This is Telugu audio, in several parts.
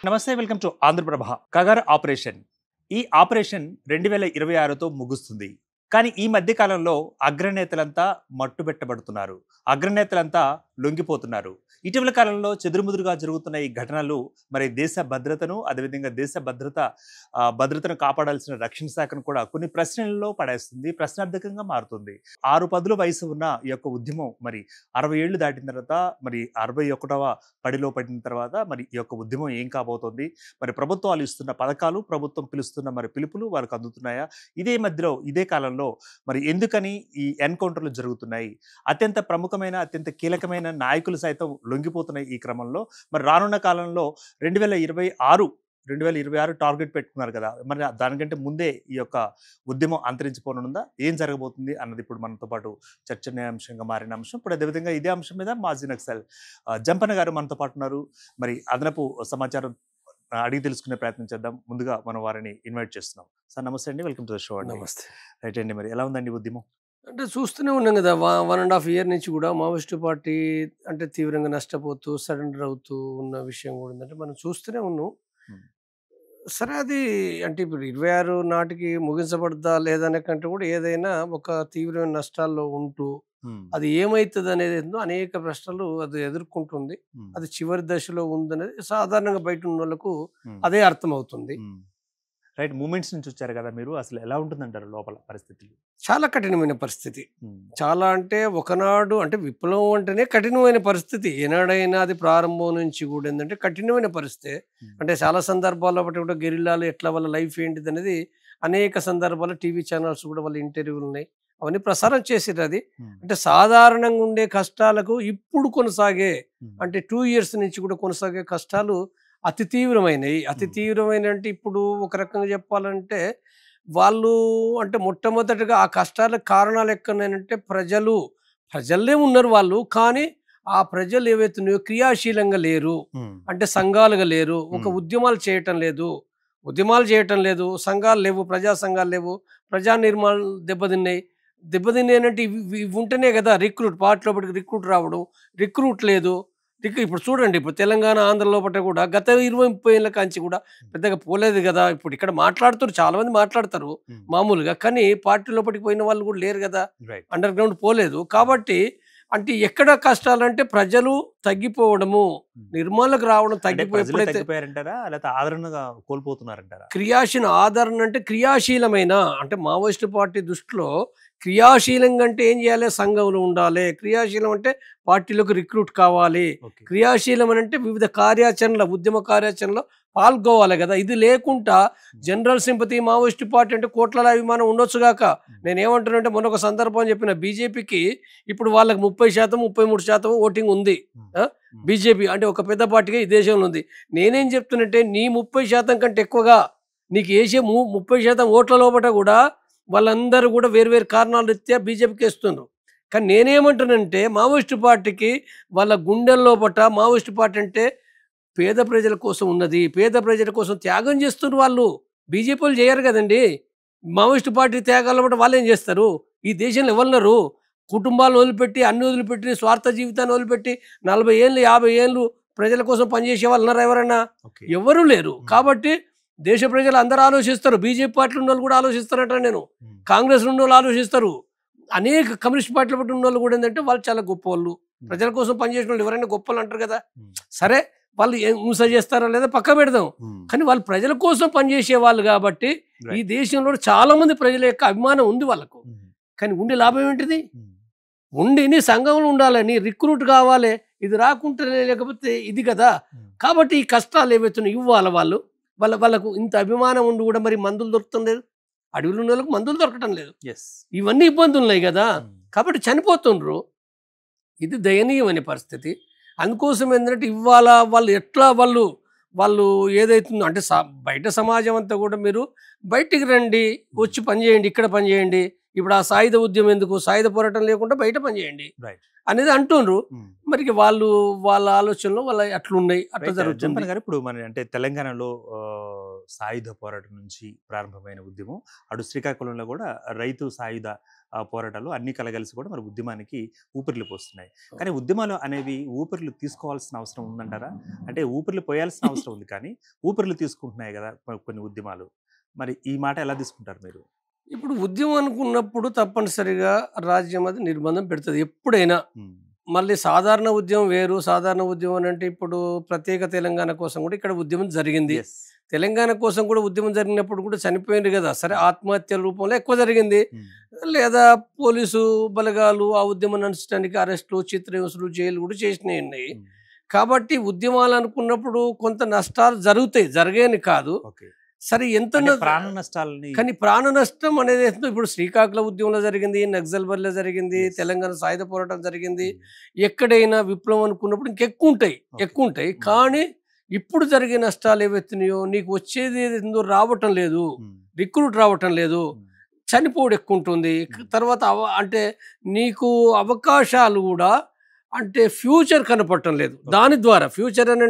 నమస్తే, welcome to Andhra Prabha. Kagar operation. ఈ ఆపరేషన్ 2026తో ముగుస్తుంది. కానీ ఈ మధ్య కాలంలో అగ్రనేతలంతా మట్టుబెట్టబడుతున్నారు. అగ్రనేతలంతా లొంగిపోతున్నారు. ఇటీవల కాలంలో చెదురుముదురుగా జరుగుతున్న ఈ ఘటనలు మరి దేశ భద్రతను, అదేవిధంగా దేశ భద్రతను కాపాడాల్సిన రక్షణ శాఖను కూడా కొన్ని ప్రశ్నలలో పడేస్తుంది, ప్రశ్నార్థకంగా మారుతుంది. 6 పదుల వయసు ఉన్న ఈ యొక్క ఉద్యమం మరి 60 ఏళ్లు దాటిన తర్వాత, మరి 61వ పడిలో పడిన తర్వాత మరి ఈ యొక్క ఉద్యమం ఏం కాబోతోంది? మరి ప్రభుత్వాలు ఇస్తున్న పథకాలు, ప్రభుత్వం పిలుస్తున్న మరి పిలుపులు వాళ్ళకు అందుతున్నాయా? ఇదే మధ్యలో, ఇదే కాలంలో మరి ఎందుకని ఈ ఎన్కౌంటర్లు జరుగుతున్నాయి? అత్యంత ప్రముఖమైన, అత్యంత కీలకమైన నాయకులు సైతం లొంగిపోతున్నాయి. ఈ క్రమంలో మరి రానున్న కాలంలో 2026 టార్గెట్ పెట్టుకున్నారు కదా, మరి దానికంటే ముందే ఈ యొక్క ఉద్యమం అంతరించిపోనుందా? ఏం జరగబోతుంది అన్నది ఇప్పుడు మనతో పాటు చర్చనీయాంశంగా మారిన అంశం. ఇప్పుడు అదేవిధంగా ఇదే అంశం మీద మాజీ నక్సల్ జంపన్న గారు మనతో పాటు ఉన్నారు. మరి అదనపు సమాచారం అడిగి తెలుసుకునే ప్రయత్నం చేద్దాం. ముందుగా మనం వారిని ఇన్వైట్ చేస్తున్నాం. సార్ నమస్తే అండి, వెల్కమ్ టు ద షో అండి. నమస్తే. రైట్ అండి, మరి ఎలా ఉందండి ఉద్యమం? అంటే చూస్తూనే ఉన్నాం కదా, 1.5 year నుంచి కూడా మావోయిస్టు పార్టీ అంటే తీవ్రంగా నష్టపోతూ సరెండర్ అవుతూ ఉన్న విషయం కూడా ఉందంటే మనం చూస్తూనే ఉన్నాం. సరే, అది అంటే ఇప్పుడు 26 నాటికి ముగించబడదా లేదనే కంటే కూడా ఏదైనా ఒక తీవ్రమైన నష్టాల్లో ఉంటూ అది ఏమవుతుంది అనేది అనేక ప్రశ్నలు అది ఎదుర్కొంటుంది. అది చివరి దశలో ఉందనేది సాధారణంగా బయట ఉన్న వాళ్ళకు అదే అర్థమవుతుంది. రైట్, మూమెంట్స్ నుంచి వచ్చారు కదా మీరు, అసలు ఎలా ఉంటుందంటారు లోపల పరిస్థితులు? చాలా కఠినమైన పరిస్థితి. చాలా అంటే ఒకనాడు అంటే విప్లవం అంటేనే కఠినమైన పరిస్థితి. ఏనాడైనా అది ప్రారంభం నుంచి కూడా ఏంటంటే కఠినమైన పరిస్థితి. అంటే చాలా సందర్భాల్లో బట్టి కూడా గెరిల్లాలు ఎట్లా, వాళ్ళ లైఫ్ ఏంటిది అనేది అనేక సందర్భాల్లో టీవీ ఛానల్స్ కూడా వాళ్ళ ఇంటర్వ్యూలు ఉన్నాయి, అవన్నీ ప్రసారం చేసేది. అది అంటే సాధారణంగా ఉండే కష్టాలకు ఇప్పుడు కొనసాగే అంటే 2 years నుంచి కూడా కొనసాగే కష్టాలు అతి తీవ్రమైనవి. అతి తీవ్రమైన అంటే ఇప్పుడు ఒక రకంగా చెప్పాలంటే వాళ్ళు అంటే మొట్టమొదటిగా ఆ కష్టాలకు కారణాలు ఎక్కడనంటే ప్రజల్లే ఉన్నారు వాళ్ళు. కానీ ఆ ప్రజలు ఏవైతున్నాయో క్రియాశీలంగా లేరు, అంటే సంఘాలుగా లేరు, ఒక ఉద్యమాలు చేయటం లేదు, సంఘాలు లేవు, ప్రజా సంఘాలు లేవు, ప్రజా నిర్మాణాలు దెబ్బతిన్నాయి అంటే ఇవి ఉంటేనే కదా పార్టీ లోపలికి రిక్రూట్ రావడం. రిక్రూట్ లేదు. ఇప్పుడు చూడండి, ఇప్పుడు తెలంగాణ, ఆంధ్ర లోపల కూడా గత 20-30 ఏళ్ళ కాంచి కూడా పెద్దగా పోలేదు కదా. ఇప్పుడు ఇక్కడ మాట్లాడుతారు, చాలా మంది మాట్లాడతారు మామూలుగా, కానీ పార్టీ లోపలికి పోయిన వాళ్ళు కూడా లేరు కదా, అండర్ గ్రౌండ్ పోలేదు. కాబట్టి అంటే ఎక్కడ కష్టాలంటే ప్రజలు తగ్గిపోవడము, నిర్మాణకు రావడం తగ్గిపోయారంటారా, లేకపోతే ఆదరణగా కోల్పోతున్నారంటారా? ఆదరణ అంటే క్రియాశీలమైన అంటే మావోయిస్టు పార్టీ దృష్టిలో క్రియాశీలంగా అంటే ఏం చేయాలి? సంఘంలో ఉండాలి. క్రియాశీలం అంటే పార్టీలోకి రిక్రూట్ కావాలి. క్రియాశీలం అంటే వివిధ ఉద్యమ కార్యాచరణలో పాల్గొవాలి కదా. ఇది లేకుండా జనరల్ సింపతి మావోయిస్టు పార్టీ అంటే కోట్ల అభిమానం ఉండొచ్చుగాక. నేనేమంటున్నానంటే మొన్న ఒక సందర్భం చెప్పిన, బీజేపీకి ఇప్పుడు వాళ్ళకి 30%, 33% ఓటింగ్ ఉంది. బీజేపీ అంటే ఒక పెద్ద పార్టీగా ఈ దేశంలో ఉంది. నేనేం చెప్తున్నట్టే, నీ 30% కంటే ఎక్కువగా నీకు వేసే 30% ఓట్ల లోపల కూడా వాళ్ళందరూ కూడా వేరు కారణాల రీత్యా బీజేపీకి వేస్తున్నారు. కానీ నేనేమంటానంటే మావోయిస్టు పార్టీకి వాళ్ళ గుండెల్లో మావోయిస్టు పార్టీ అంటే పేద ప్రజల కోసం ఉన్నది, పేద ప్రజల కోసం త్యాగం చేస్తున్నారు వాళ్ళు. బీజేపీ వాళ్ళు చేయరు కదండి. మావోయిస్టు పార్టీ త్యాగాల బట్టి వాళ్ళు ఏం చేస్తారు? ఈ దేశంలో ఎవరున్నారు? కుటుంబాలను వదిలిపెట్టి, అన్ని వదిలిపెట్టి, స్వార్థ జీవితాన్ని వదిలిపెట్టి 40 ఏళ్ళు 50 ఏళ్ళు ప్రజల కోసం పనిచేసే వాళ్ళు ఉన్నారా ఎవరైనా? ఎవరు లేరు. కాబట్టి దేశ ప్రజలు అందరూ ఆలోచిస్తారు. బీజేపీ పార్టీలో ఉన్న వాళ్ళు కూడా ఆలోచిస్తారట, నేను కాంగ్రెస్ ఉన్న వాళ్ళు ఆలోచిస్తారు, అనేక కమ్యూనిస్ట్ పార్టీలో బట్టి ఉన్న వాళ్ళు కూడా ఏంటంటే వాళ్ళు చాలా గొప్ప వాళ్ళు, ప్రజల కోసం పనిచేసిన వాళ్ళు ఎవరైనా గొప్పలు అంటారు కదా. సరే, వాళ్ళు హింస చేస్తారో లేదా పక్క పెడదాం, కానీ వాళ్ళు ప్రజల కోసం పనిచేసే వాళ్ళు కాబట్టి ఈ దేశంలో చాలా మంది ప్రజల యొక్క అభిమానం ఉంది వాళ్ళకు. కానీ ఉండే లాభం ఏంటిది? నీ సంఘంలో ఉండాలి, నీ రిక్రూట్ కావాలి, ఇది రాకుంటే లేకపోతే ఇది కదా. కాబట్టి ఈ కష్టాలు ఏవైతున్నాయి ఇవ్వాలి వాళ్ళకు ఇంత అభిమానం ఉండి కూడా మరి మందులు దొరుకుతం లేదు, అడవిలో ఉన్న వాళ్ళకి మందులు దొరకటం లేదు, ఇవన్నీ ఇబ్బందులు ఉన్నాయి కదా. కాబట్టి చనిపోతుండ్రు. ఇది దయనీయమైన పరిస్థితి. అందుకోసం ఏంటంటే ఇవాళ వాళ్ళు ఎట్లా వాళ్ళు ఏదైతుందో అంటే బయట సమాజం అంతా కూడా మీరు బయటికి రండి, వచ్చి పనిచేయండి, ఇక్కడ పనిచేయండి. ఇప్పుడు ఆ సాయుధ ఉద్యమం ఎందుకు, సాయుధ పోరాటం లేకుండా బయట పనిచేయండి అనేది అంటుండ్రు. మరి వాళ్ళ ఆలోచనలో వాళ్ళ అట్లున్నాయి, అట్లా జరుగుతుంది. ఇప్పుడు మన అంటే తెలంగాణలో సాయుధ పోరాటం నుంచి ప్రారంభమైన ఉద్యమం, అటు శ్రీకాకుళంలో కూడా రైతు సాయుధ పోరాటాలు అన్ని కలగలిసి కూడా మరి ఉద్యమానికి ఊపిర్లు పోస్తున్నాయి. కానీ ఉద్యమాలు అనేవి ఊపిర్లు తీసుకోవాల్సిన అవసరం ఉందంటారా? అంటే ఊపిర్లు పోయాల్సిన అవసరం ఉంది, కానీ ఊపిర్లు తీసుకుంటున్నాయి కదా కొన్ని ఉద్యమాలు. మరి ఈ మాట ఎలా తీసుకుంటారు మీరు? ఇప్పుడు ఉద్యమం అనుకున్నప్పుడు తప్పనిసరిగా రాజ్యం అది నిర్బంధం పెడుతుంది ఎప్పుడైనా. మళ్ళీ సాధారణ ఉద్యమం వేరు. సాధారణ ఉద్యమం అంటే ఇప్పుడు ప్రత్యేక తెలంగాణ కోసం కూడా ఇక్కడ ఉద్యమం జరిగింది. తెలంగాణ కోసం కూడా ఉద్యమం జరిగినప్పుడు కూడా చనిపోయింది కదా, సరే ఆత్మహత్యల రూపంలో ఎక్కువ జరిగింది, లేదా పోలీసు బలగాలు ఆ ఉద్యమం నడచడానికి అరెస్టులు, చిత్రహింసలు, జైలు కూడా చేసినాయి. కాబట్టి ఉద్యమాలు అనుకున్నప్పుడు కొంత నష్టాలు జరుగుతాయి, జరిగాయని కాదు. సరే ఎంత ప్రాణ నష్టాలని, కానీ ప్రాణ నష్టం అనేది ఇప్పుడు శ్రీకాకుళం ఉద్యమంలో జరిగింది, నక్సల్ బరిలో జరిగింది, తెలంగాణ సాయుధ పోరాటం జరిగింది. ఎక్కడైనా విప్లవం అనుకున్నప్పుడు ఎక్కువ ఉంటాయి. కానీ ఇప్పుడు జరిగే నష్టాలు ఏవైతున్నాయో, నీకు వచ్చేది ఏదో రావటం లేదు, రిక్రూట్ రావటం లేదు, చనిపోవడం ఎక్కువ ఉంటుంది. తర్వాత అంటే నీకు అవకాశాలు కూడా అంటే ఫ్యూచర్ కనపడటం లేదు. దాని ద్వారా ఫ్యూచర్ అని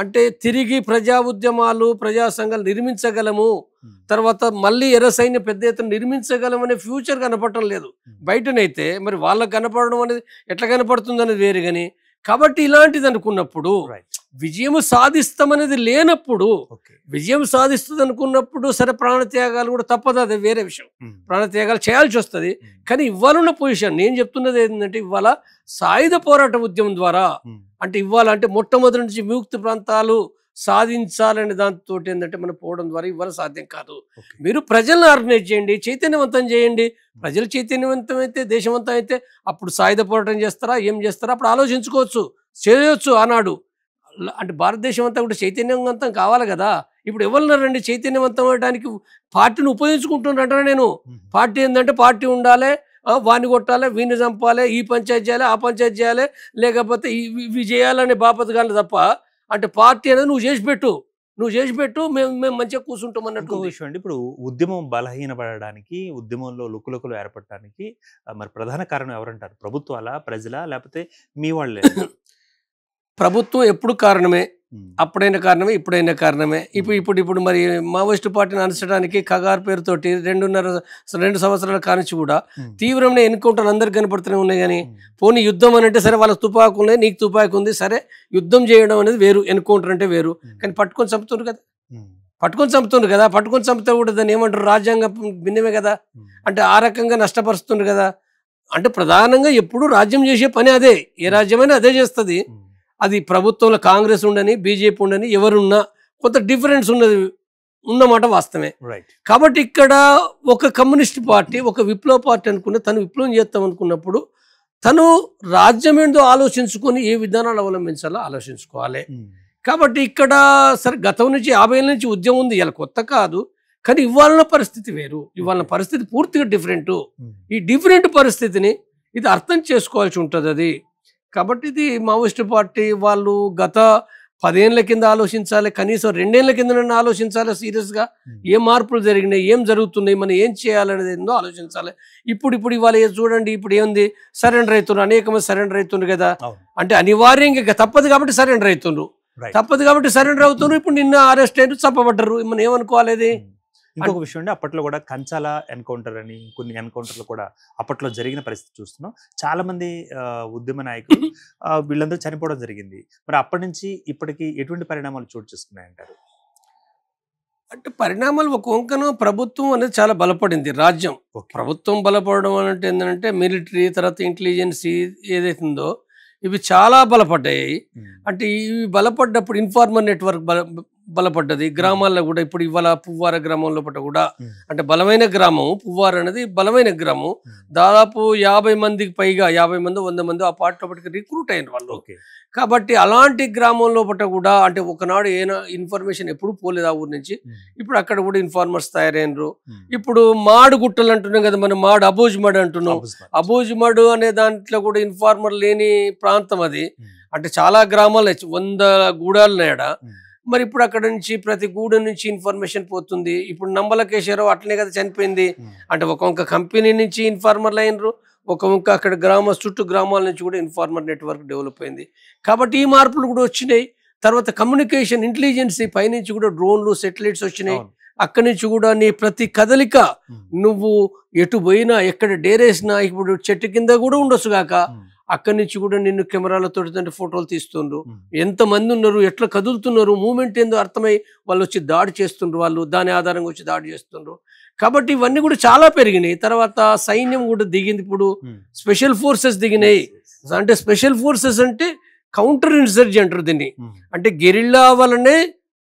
అంటే తిరిగి ప్రజా ఉద్యమాలు, ప్రజా సంఘాలు నిర్మించగలము, తర్వాత మళ్ళీ ఎర్ర సైన్య పెద్ద ఎత్తున నిర్మించగలమనే ఫ్యూచర్ కనపడటం లేదు. బయటనైతే మరి వాళ్ళకు కనపడడం అనేది ఎట్లా కనపడుతుంది అనేది వేరు. కానీ కాబట్టి ఇలాంటిది అనుకున్నప్పుడు విజయం సాధిస్తామనేది లేనప్పుడు, విజయం సాధిస్తుంది అనుకున్నప్పుడు సరే ప్రాణత్యాగాలు కూడా తప్పదు, అది వేరే విషయం. ప్రాణత్యాగాలు చేయాల్సి వస్తుంది. కానీ ఇవ్వాలన్న పొజిషన్ నేను చెప్తున్నది ఏంటంటే, ఇవాళ సాయుధ పోరాట ఉద్యమం ద్వారా అంటే ఇవ్వాలంటే మొట్టమొదటి నుంచి విముక్తి ప్రాంతాలు సాధించాలనే దాంతో ఏంటంటే మనం పోవడం ద్వారా ఇవాళ సాధ్యం కాదు. మీరు ప్రజలను ఆర్గనైజ్ చేయండి, చైతన్యవంతం చేయండి. ప్రజలు చైతన్యవంతం అయితే, దేశవంతం అయితే అప్పుడు సాయుధ పోరాటం చేస్తారా, ఏం చేస్తారా అప్పుడు ఆలోచించుకోవచ్చు, చేయవచ్చు. ఆనాడు అంటే భారతదేశం అంతా కూడా చైతన్యవంతం కావాలి కదా. ఇప్పుడు ఎవరున్నారండి చైతన్యవంతం అవడానికి? పార్టీని ఉపయోగించుకుంటున్నారంటారా? నేను పార్టీ ఏంటంటే పార్టీ ఉండాలి, వాణ్ణి కొట్టాలి, వీణ్ణి చంపాలి, ఈ పంచాయతీ చేయాలి, ఆ పంచాయతీ చేయాలి, లేకపోతే ఇవి చేయాలనే బాపతగాలు తప్ప, అంటే పార్టీ అనేది నువ్వు చేసి పెట్టు మేము మంచిగా కూర్చుంటాం అన్నట్టు విషయం అండి. ఇప్పుడు ఉద్యమం బలహీనపడడానికి, ఉద్యమంలో లుకులుకులు ఏర్పడటానికి మరి ప్రధాన కారణం ఎవరంటారు? ప్రభుత్వాలా, ప్రజలా, లేకపోతే మీ వాళ్ళే? ప్రభుత్వం ఎప్పుడు కారణమే, అప్పుడైన కారణమే, ఇప్పుడైన కారణమే. ఇప్పుడు మరి మావోయిస్టు పార్టీని అనర్చడానికి కగార్ పేరుతోటి 2 సంవత్సరాల కానించి కూడా తీవ్రమైన ఎన్కౌంటర్లు అందరికి కనపడుతూనే ఉన్నాయి. కానీ పోనీ యుద్ధం అని అంటే సరే వాళ్ళకి తుపాకు ఉన్నాయి, నీకు తుపాకు ఉంది, సరే యుద్ధం చేయడం అనేది వేరు, ఎన్కౌంటర్ అంటే వేరు. కానీ పట్టుకొని చంపుతుండ్రు కదా, పట్టుకొని చంపితే కూడా దాన్ని ఏమంటారు? రాజ్యాంగం భిన్నమే కదా. అంటే ఆ రకంగా నష్టపరుస్తుండ్రు కదా. అంటే ప్రధానంగా ఎప్పుడు రాజ్యం చేసే పని అదే, ఏ రాజ్యమైనా అదే చేస్తుంది. అది ప్రభుత్వంలో కాంగ్రెస్ ఉండని, బీజేపీ ఉండని, ఎవరున్నా కొంత డిఫరెన్స్ ఉన్నమాట వాస్తవమే. కాబట్టి ఇక్కడ ఒక కమ్యూనిస్ట్ పార్టీ, ఒక విప్లవ పార్టీ అనుకున్న తను విప్లవం చేస్తాం అనుకున్నప్పుడు తను రాజ్యం ఏందో ఆలోచించుకొని ఏ విధానాలు అవలంబించాలో ఆలోచించుకోవాలి. కాబట్టి ఇక్కడ సరే గతం నుంచి 50 ఏళ్ళ నుంచి ఉద్యమం ఉంది, ఇలా కొత్త కాదు. కానీ ఇవాళ పరిస్థితి వేరు, ఇవాళ పరిస్థితి పూర్తిగా డిఫరెంట్. ఈ డిఫరెంట్ పరిస్థితిని ఇది అర్థం చేసుకోవాల్సి ఉంటుంది అది. కాబట్టి ఇది మావోయిస్టు పార్టీ వాళ్ళు గత 10 ఏళ్ల కింద ఆలోచించాలి, కనీసం 2 ఏళ్ల కింద ఆలోచించాలి సీరియస్గా. ఏ మార్పులు జరిగినాయి, ఏం జరుగుతున్నాయి, మనం ఏం చేయాలనేది ఏందో ఆలోచించాలి. ఇప్పుడు ఇవాళ చూడండి, ఇప్పుడు ఏంది సరెండర్ అవుతున్నారు, అనేక మంది సరెండర్ అవుతుండ్రు కదా. అంటే అనివార్యంగా తప్పదు కాబట్టి సరెండర్ అవుతుండ్రు, అవుతున్నారు. ఇప్పుడు నిన్న అరెస్ట్ అయిన చంపబడ్డారు, మనం ఏమనుకోవాలి? ఇంకొక విషయం అండి, అప్పట్లో కూడా కంచాల ఎన్కౌంటర్ అని కొన్ని ఎన్కౌంటర్లు కూడా అప్పట్లో జరిగిన పరిస్థితి చూస్తున్నాం. చాలా మంది ఉద్యమ నాయకులు వీళ్ళందరూ చనిపోవడం జరిగింది. మరి అప్పటి నుంచి ఇప్పటికి ఎటువంటి పరిణామాలు చోటు చేసుకున్నాయంటారు? అంటే పరిణామాలు ఒక వంకన ప్రభుత్వం అనేది చాలా బలపడింది. రాజ్యం ప్రభుత్వం బలపడడం అంటే ఏంటంటే మిలిటరీ, తర్వాత ఇంటెలిజెన్సీ ఏదైతుందో ఇవి చాలా బలపడ్డాయి. అంటే ఇవి బలపడ్డప్పుడు ఇన్ఫార్మర్ నెట్వర్క్ బలపడ్డది. గ్రామాల్లో కూడా ఇప్పుడు ఇవాళ పువ్వార గ్రామంలో కూడా అంటే బలమైన గ్రామం పువ్వార అనేది, బలమైన గ్రామం. దాదాపు 50 మందికి పైగా, 50 మంది 100 మంది ఆ పార్టీలో రిక్రూట్ అయిన వాళ్ళు. కాబట్టి అలాంటి గ్రామంలో కూడా అంటే ఒకనాడు ఏనా ఇన్ఫర్మేషన్ ఎప్పుడు పోలేదు ఆ ఊరు నుంచి, ఇప్పుడు అక్కడ కూడా ఇన్ఫార్మర్స్ తయారైనరు. ఇప్పుడు మాడు గుట్టలు అంటున్నాం కదా, మనం మాడు అబూజ్మడ్ అంటున్నాం. అబూజ్మడ్ అనే దాంట్లో కూడా ఇన్ఫార్మర్ లేని ప్రాంతం అది. అంటే చాలా గ్రామాలు 100 గూడాలు నాడ. మరి ఇప్పుడు అక్కడ నుంచి ప్రతి గూడెం నుంచి ఇన్ఫర్మేషన్ పోతుంది. ఇప్పుడు నంబలకేశ్వరరావు అట్లనే కదా చనిపోయింది. అంటే ఒక కంపెనీ నుంచి ఇన్ఫార్మర్లు అయినరు, ఒక అక్కడ చుట్టూ గ్రామాల నుంచి కూడా ఇన్ఫార్మర్ నెట్వర్క్ డెవలప్ అయింది. కాబట్టి ఈ మార్పులు కూడా వచ్చినాయి. తర్వాత కమ్యూనికేషన్ ఇంటెలిజెన్సీ పైనుంచి కూడా డ్రోన్లు సెటిలైట్స్ వచ్చినాయి. అవును. అక్కడి నుంచి కూడా నీ ప్రతి కదలిక ఉమ్, నువ్వు ఎటు పోయినా ఎక్కడ డేరేసినా ఇప్పుడు చెట్టు కింద కూడా ఉండొచ్చు గాక ఉమ్, అక్కడి నుంచి కూడా నిన్ను కెమెరాలతో ఫోటోలు తీస్తుండ్రు. ఉమ్, ఎంతమంది ఉన్నారు, ఎట్లా కదులుతున్నారు, మూమెంట్ ఏందో అర్థమై వాళ్ళు వచ్చి దాడి చేస్తుండ్రు, వాళ్ళు దాని ఆధారంగా వచ్చి దాడి చేస్తుండ్రు. కాబట్టి ఇవన్నీ కూడా చాలా పెరిగినాయి. తర్వాత సైన్యం కూడా దిగింది, ఇప్పుడు ఉమ్. స్పెషల్ ఫోర్సెస్ దిగినాయి. Yes, yes. అంటే స్పెషల్ ఫోర్సెస్ అంటే కౌంటర్ ఇన్సర్జీ అంటారు దీన్ని. ఉమ్, అంటే గెరిల్లా వలనే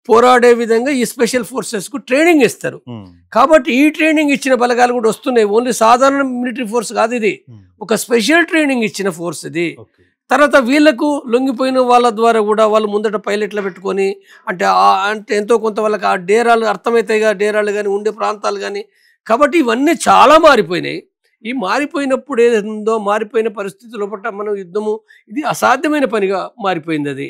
పోరాడే విధంగా ఈ స్పెషల్ ఫోర్సెస్ కు ట్రైనింగ్ ఇస్తారు. ఉమ్, కాబట్టి ఈ ట్రైనింగ్ ఇచ్చిన బలగాలు కూడా వస్తున్నాయి. ఓన్లీ సాధారణ మిలిటరీ ఫోర్స్ కాదు ఇది, ఉమ్, ఒక స్పెషల్ ట్రైనింగ్ ఇచ్చిన ఫోర్స్ ఇది. ఓకే. తర్వాత వీళ్ళకు లొంగిపోయిన వాళ్ళ ద్వారా కూడా వాళ్ళు ముందట పైలట్లు పెట్టుకొని అంటే అంటే ఎంతో కొంత వాళ్ళకి ఆ డేరాలు అర్థమవుతాయి కదా, డేరాలు కానీ ఉండే ప్రాంతాలు కానీ. కాబట్టి ఇవన్నీ చాలా మారిపోయినాయి. ఈ మారిపోయినప్పుడు ఏదో మారిపోయిన పరిస్థితుల పట్ల మనం యుద్ధము ఇది అసాధ్యమైన పనిగా మారిపోయింది అది.